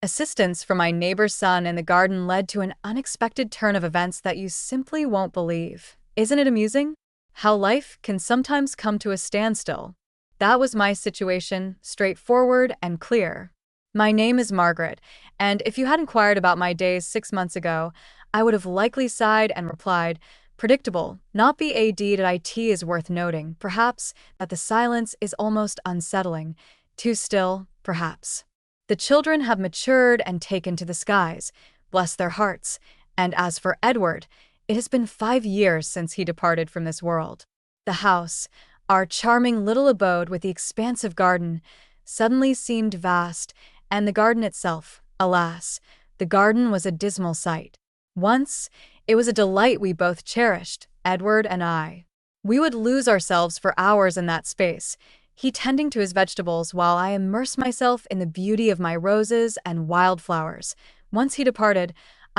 Assistance from my neighbor's son in the garden led to an unexpected turn of events that you simply won't believe. Isn't it amusing? How life can sometimes come to a standstill. That was my situation, straightforward and clear. My name is Margaret, and if you had inquired about my days 6 months ago, I would have likely sighed and replied, predictable, not BAD.IT is worth noting, perhaps, that the silence is almost unsettling. Too still, perhaps. The children have matured and taken to the skies, bless their hearts, and as for Edward, it has been 5 years since he departed from this world. The house, our charming little abode with the expansive garden, suddenly seemed vast, and the garden itself, alas, the garden was a dismal sight. Once, it was a delight we both cherished, Edward and I. We would lose ourselves for hours in that space, he tending to his vegetables while I immersed myself in the beauty of my roses and wildflowers. Once he departed,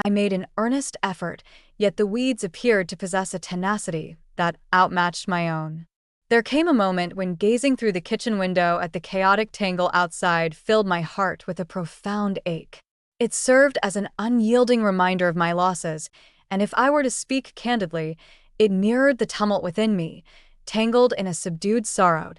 I made an earnest effort, yet the weeds appeared to possess a tenacity that outmatched my own. There came a moment when gazing through the kitchen window at the chaotic tangle outside filled my heart with a profound ache. It served as an unyielding reminder of my losses, and if I were to speak candidly, it mirrored the tumult within me, tangled in a subdued sorrow.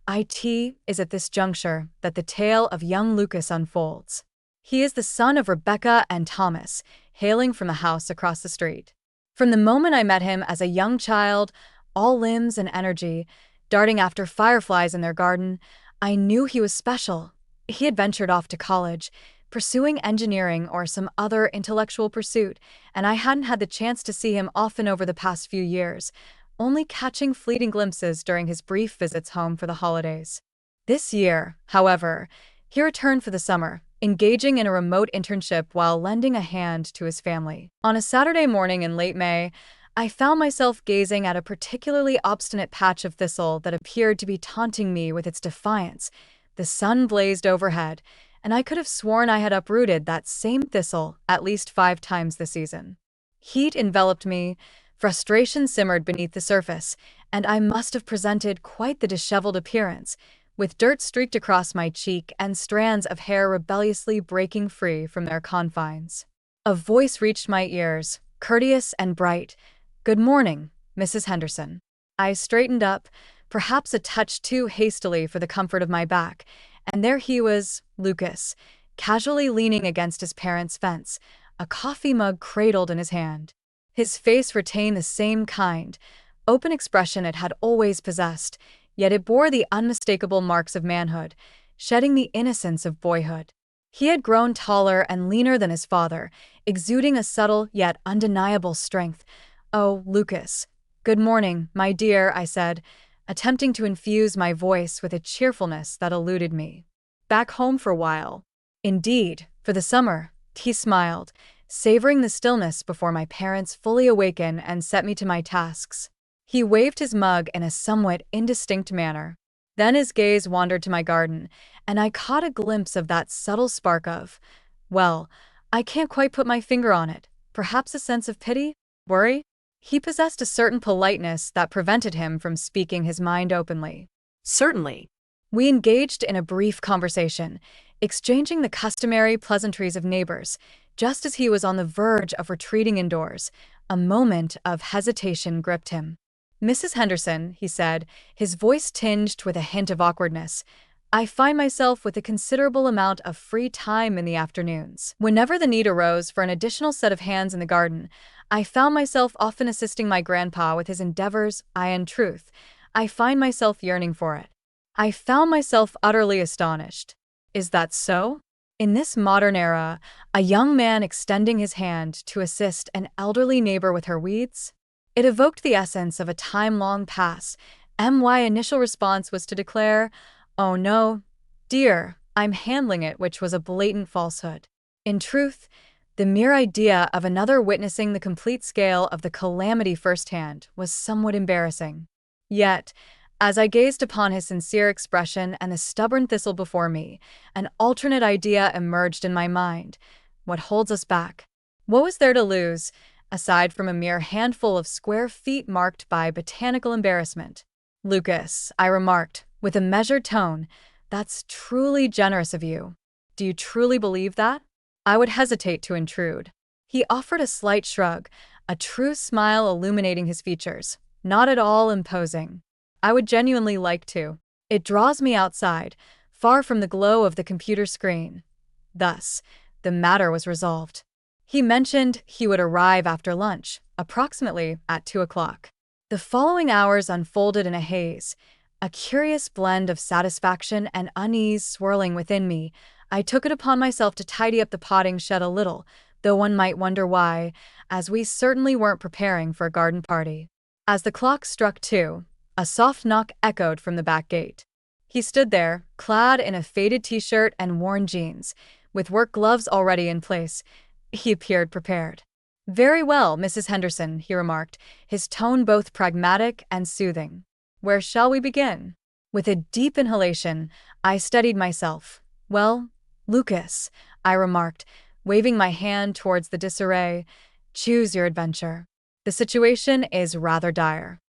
It is at this juncture that the tale of young Lucas unfolds. He is the son of Rebecca and Thomas, hailing from a house across the street. From the moment I met him as a young child, all limbs and energy, darting after fireflies in their garden, I knew he was special. He had ventured off to college, pursuing engineering or some other intellectual pursuit, and I hadn't had the chance to see him often over the past few years, only catching fleeting glimpses during his brief visits home for the holidays. This year, however, he returned for the summer, engaging in a remote internship while lending a hand to his family. On a Saturday morning in late May, I found myself gazing at a particularly obstinate patch of thistle that appeared to be taunting me with its defiance. The sun blazed overhead, and I could have sworn I had uprooted that same thistle at least 5 times this season. Heat enveloped me, frustration simmered beneath the surface, and I must have presented quite the disheveled appearance, with dirt streaked across my cheek and strands of hair rebelliously breaking free from their confines. A voice reached my ears, courteous and bright. "Good morning, Mrs. Henderson." I straightened up, perhaps a touch too hastily for the comfort of my back, and there he was, Lucas, casually leaning against his parents' fence, a coffee mug cradled in his hand. His face retained the same kind, open expression it had always possessed, yet it bore the unmistakable marks of manhood, shedding the innocence of boyhood. He had grown taller and leaner than his father, exuding a subtle yet undeniable strength. "Oh, Lucas. Good morning, my dear," I said, attempting to infuse my voice with a cheerfulness that eluded me. "Back home for a while?" "Indeed, for the summer," he smiled, savoring the stillness before my parents fully awaken and set me to my tasks. He waved his mug in a somewhat indistinct manner. Then his gaze wandered to my garden, and I caught a glimpse of that subtle spark of, well, I can't quite put my finger on it, perhaps a sense of pity? Worry? He possessed a certain politeness that prevented him from speaking his mind openly. Certainly. We engaged in a brief conversation, exchanging the customary pleasantries of neighbors. Just as he was on the verge of retreating indoors, a moment of hesitation gripped him. "Mrs. Henderson," he said, his voice tinged with a hint of awkwardness, "I find myself with a considerable amount of free time in the afternoons. Whenever the need arose for an additional set of hands in the garden, I found myself often assisting my grandpa with his endeavors. In truth, I find myself yearning for it." I found myself utterly astonished. Is that so? In this modern era, a young man extending his hand to assist an elderly neighbor with her weeds? It evoked the essence of a time long past. My initial response was to declare, "Oh no, dear, I'm handling it," which was a blatant falsehood. In truth, the mere idea of another witnessing the complete scale of the calamity firsthand was somewhat embarrassing. Yet, as I gazed upon his sincere expression and the stubborn thistle before me, an alternate idea emerged in my mind. What holds us back? What was there to lose, aside from a mere handful of square feet marked by botanical embarrassment? "Lucas," I remarked, with a measured tone, "that's truly generous of you. Do you truly believe that?" I would hesitate to intrude. He offered a slight shrug, a true smile illuminating his features, not at all imposing. I would genuinely like to. It draws me outside, far from the glow of the computer screen. Thus, the matter was resolved. He mentioned he would arrive after lunch, approximately at 2 o'clock. The following hours unfolded in a haze, a curious blend of satisfaction and unease swirling within me. I took it upon myself to tidy up the potting shed a little, though one might wonder why, as we certainly weren't preparing for a garden party. As the clock struck 2, a soft knock echoed from the back gate. He stood there, clad in a faded t-shirt and worn jeans, with work gloves already in place. He appeared prepared. "Very well, Mrs. Henderson," he remarked, his tone both pragmatic and soothing. "Where shall we begin?" With a deep inhalation, I steadied myself. "Well, Lucas," I remarked, waving my hand towards the disarray, "choose your adventure. The situation is rather dire."